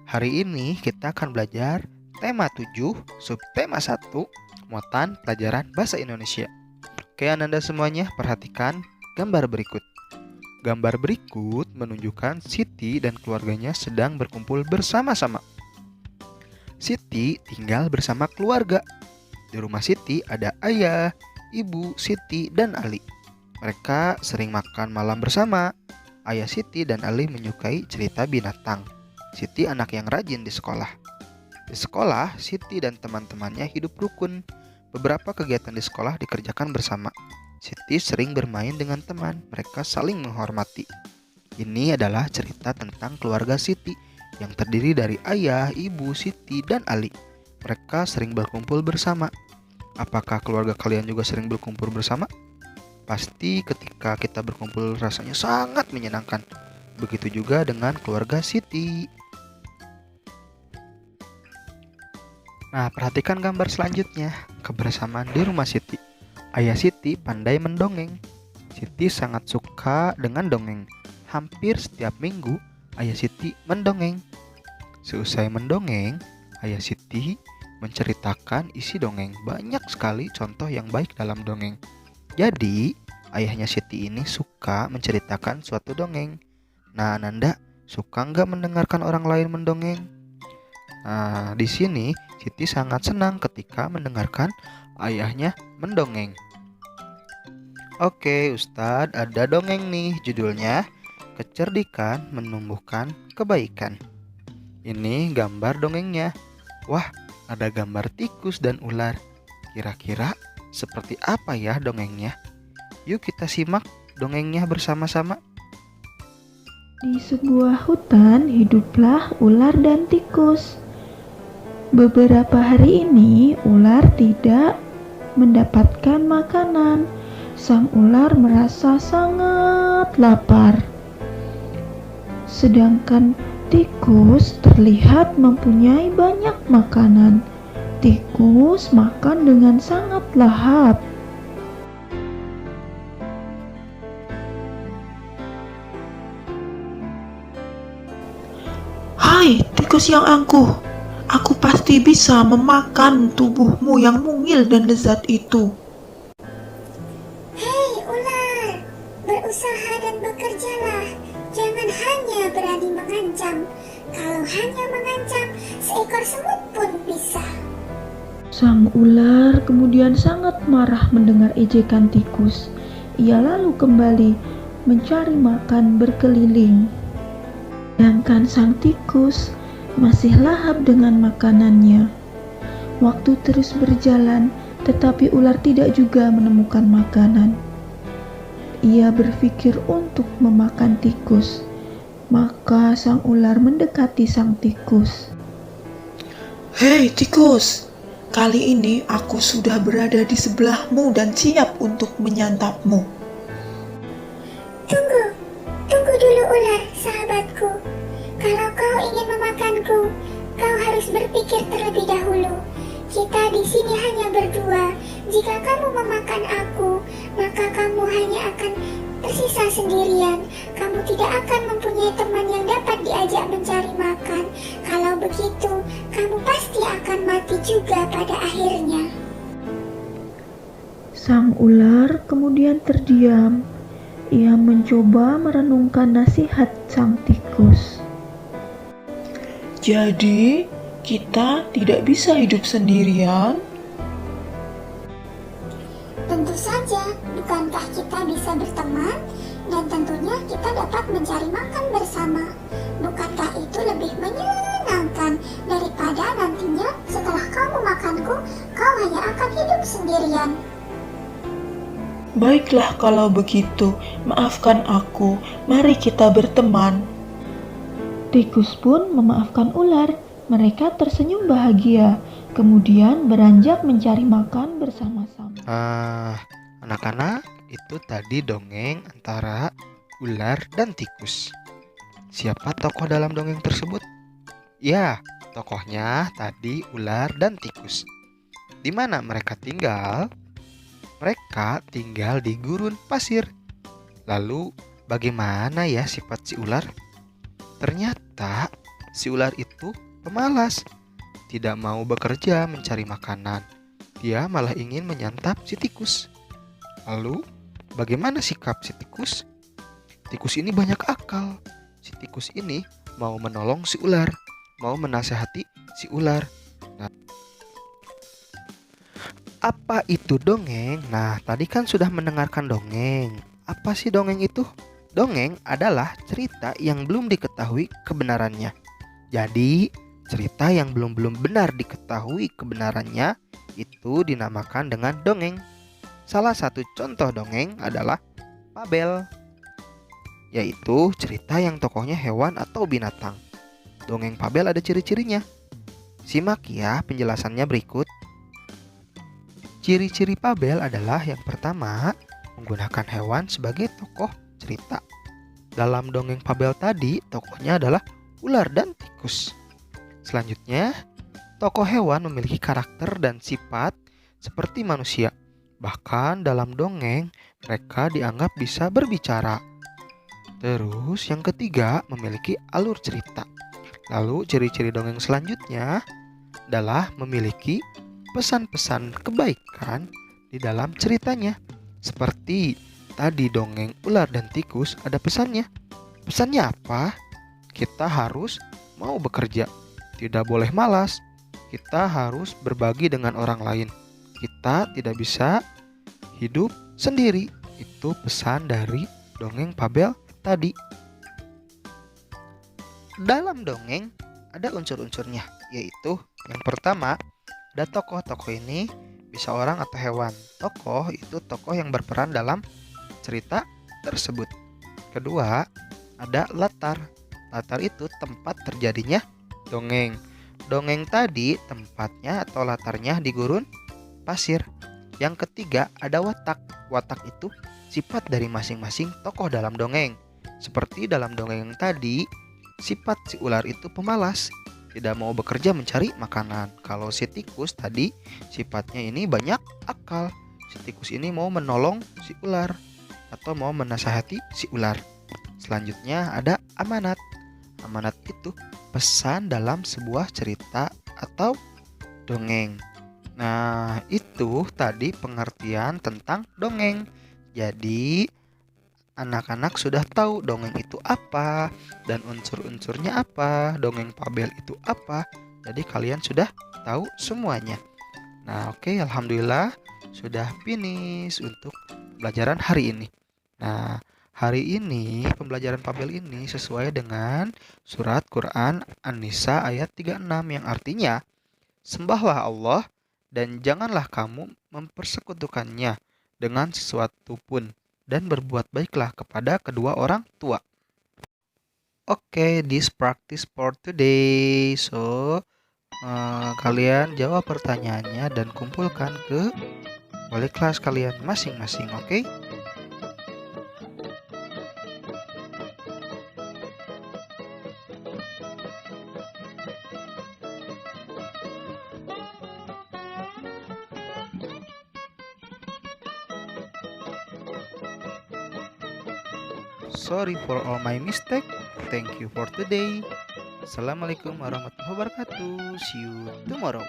Hari ini kita akan belajar tema 7, subtema 1, muatan pelajaran bahasa Indonesia. Oke, Ananda semuanya perhatikan gambar berikut. Gambar berikut menunjukkan Siti dan keluarganya sedang berkumpul bersama-sama. Siti tinggal bersama keluarga. Di rumah Siti ada ayah, ibu, Siti, dan Ali. Mereka sering makan malam bersama. Ayah Siti dan Ali menyukai cerita binatang. Siti anak yang rajin di sekolah. Di sekolah, Siti dan teman-temannya hidup rukun. Beberapa kegiatan di sekolah dikerjakan bersama. Siti sering bermain dengan teman. Mereka saling menghormati. Ini adalah cerita tentang keluarga Siti yang terdiri dari ayah, ibu, Siti, dan Ali. Mereka sering berkumpul bersama. Apakah keluarga kalian juga sering berkumpul bersama? Pasti ketika kita berkumpul rasanya sangat menyenangkan. Begitu juga dengan keluarga Siti. Nah, perhatikan gambar selanjutnya. Kebersamaan di rumah Siti. Ayah Siti pandai mendongeng. Siti sangat suka dengan dongeng. Hampir setiap minggu, Ayah Siti mendongeng. Seusai mendongeng, Ayah Siti menceritakan isi dongeng. Banyak sekali contoh yang baik dalam dongeng. Jadi, ayahnya Siti ini suka menceritakan suatu dongeng. Nah, Ananda suka nggak mendengarkan orang lain mendongeng? Nah, di sini Siti sangat senang ketika mendengarkan ayahnya mendongeng. Oke, Ustadz, ada dongeng nih, judulnya Kecerdikan Menumbuhkan Kebaikan. Ini gambar dongengnya. Wah, ada gambar tikus dan ular. Kira-kira seperti apa ya dongengnya? Yuk kita simak dongengnya bersama-sama. Di sebuah hutan hiduplah ular dan tikus. Beberapa hari ini ular tidak mendapatkan makanan. Sang ular merasa sangat lapar. Sedangkan tikus terlihat mempunyai banyak makanan. Tikus makan dengan sangat lahap. Hai tikus yang angkuh, aku pasti bisa memakan tubuhmu yang mungil dan lezat itu. Hei ular, berusaha dan bekerjalah. Jangan hanya berani mengancam. Kalau hanya mengancam, seekor semut pun bisa. Sang ular kemudian sangat marah mendengar ejekan tikus. Ia lalu kembali mencari makan berkeliling. Sedangkan sang tikus masih lahap dengan makanannya. Waktu terus berjalan, tetapi ular tidak juga menemukan makanan. Ia berpikir untuk memakan tikus. Maka sang ular mendekati sang tikus. Hei tikus, kali ini aku sudah berada di sebelahmu dan siap untuk menyantapmu. Tunggu dulu ular, sahabatku. Kalau kau ingin memakanku, kau harus berpikir terlebih dahulu. Kita di sini hanya berdua. Jika kamu memakan aku, maka kamu hanya akan tersisa sendirian. Kamu tidak akan mempunyai teman yang dapat diajak mencari makan. Kalau begitu, kamu pasti akan mati juga pada akhirnya. Sang ular kemudian terdiam. Ia mencoba merenungkan nasihat sang tikus. Jadi, kita tidak bisa hidup sendirian? Tentu saja, bukankah kita bisa berteman? Dan tentunya kita dapat mencari makan bersama. Bukankah itu lebih menyenangkan daripada nantinya setelah kau memakanku, kau hanya akan hidup sendirian? Baiklah kalau begitu, maafkan aku, mari kita berteman. Tikus pun memaafkan ular. Mereka tersenyum bahagia, kemudian beranjak mencari makan bersama-sama. Anak-anak, itu tadi dongeng antara ular dan tikus. Siapa tokoh dalam dongeng tersebut? Ya, tokohnya tadi ular dan tikus. Di mana mereka tinggal? Mereka tinggal di gurun pasir. Lalu, bagaimana ya sifat si ular? Ternyata Si ular itu pemalas, tidak mau bekerja mencari makanan. Dia malah ingin menyantap si tikus. Lalu, bagaimana sikap si tikus? Tikus ini banyak akal. Si tikus ini mau menolong si ular, mau menasehati si ular. Nah, apa itu dongeng? Nah, tadi kan sudah mendengarkan dongeng. Apa sih dongeng itu? Dongeng adalah cerita yang belum diketahui kebenarannya. Jadi, cerita yang belum benar diketahui kebenarannya itu dinamakan dengan dongeng. Salah satu contoh dongeng adalah Fabel, yaitu cerita yang tokohnya hewan atau binatang. Dongeng Fabel ada ciri-cirinya. Simak ya penjelasannya berikut. Ciri-ciri Fabel adalah yang pertama, menggunakan hewan sebagai tokoh cerita. Dalam dongeng Fabel tadi, tokohnya adalah ular dan tikus. Selanjutnya, tokoh hewan memiliki karakter dan sifat seperti manusia. Bahkan dalam dongeng, mereka dianggap bisa berbicara. Terus yang ketiga, memiliki alur cerita. Lalu ciri-ciri dongeng selanjutnya adalah memiliki pesan-pesan kebaikan di dalam ceritanya. Seperti tadi dongeng ular dan tikus ada pesannya. Pesannya apa? Kita harus mau bekerja, tidak boleh malas. Kita harus berbagi dengan orang lain. Kita tidak bisa hidup sendiri. Itu pesan dari dongeng Fabel tadi. Dalam dongeng ada unsur-unsurnya, yaitu yang pertama, ada tokoh-tokoh ini bisa orang atau hewan. Tokoh itu tokoh yang berperan dalam cerita tersebut. Kedua, ada latar. Latar itu tempat terjadinya dongeng. Dongeng tadi tempatnya atau latarnya di gurun pasir. Yang ketiga, ada watak. Watak itu sifat dari masing-masing tokoh dalam dongeng. Seperti dalam dongeng yang tadi, sifat si ular itu pemalas, tidak mau bekerja mencari makanan. Kalau si tikus tadi sifatnya ini banyak akal. Si tikus ini mau menolong si ular atau mau menasihati si ular. Selanjutnya ada amanat. Amanat itu pesan dalam sebuah cerita atau dongeng. Nah, itu tadi pengertian tentang dongeng. Jadi anak-anak sudah tahu dongeng itu apa dan unsur-unsurnya apa, dongeng Fabel itu apa. Jadi kalian sudah tahu semuanya. Nah, oke, alhamdulillah sudah finish untuk pelajaran hari ini. Nah, hari ini pembelajaran Fabel ini sesuai dengan surat Quran An-Nisa ayat 36 yang artinya, sembahlah Allah dan janganlah kamu mempersekutukannya dengan sesuatu pun, dan berbuat baiklah kepada kedua orang tua. Oke, this practice for today. So, kalian jawab pertanyaannya dan kumpulkan ke wali kelas kalian masing-masing, oke? Sorry for all my mistake. Thank you for today. Assalamualaikum warahmatullahi wabarakatuh. See you tomorrow.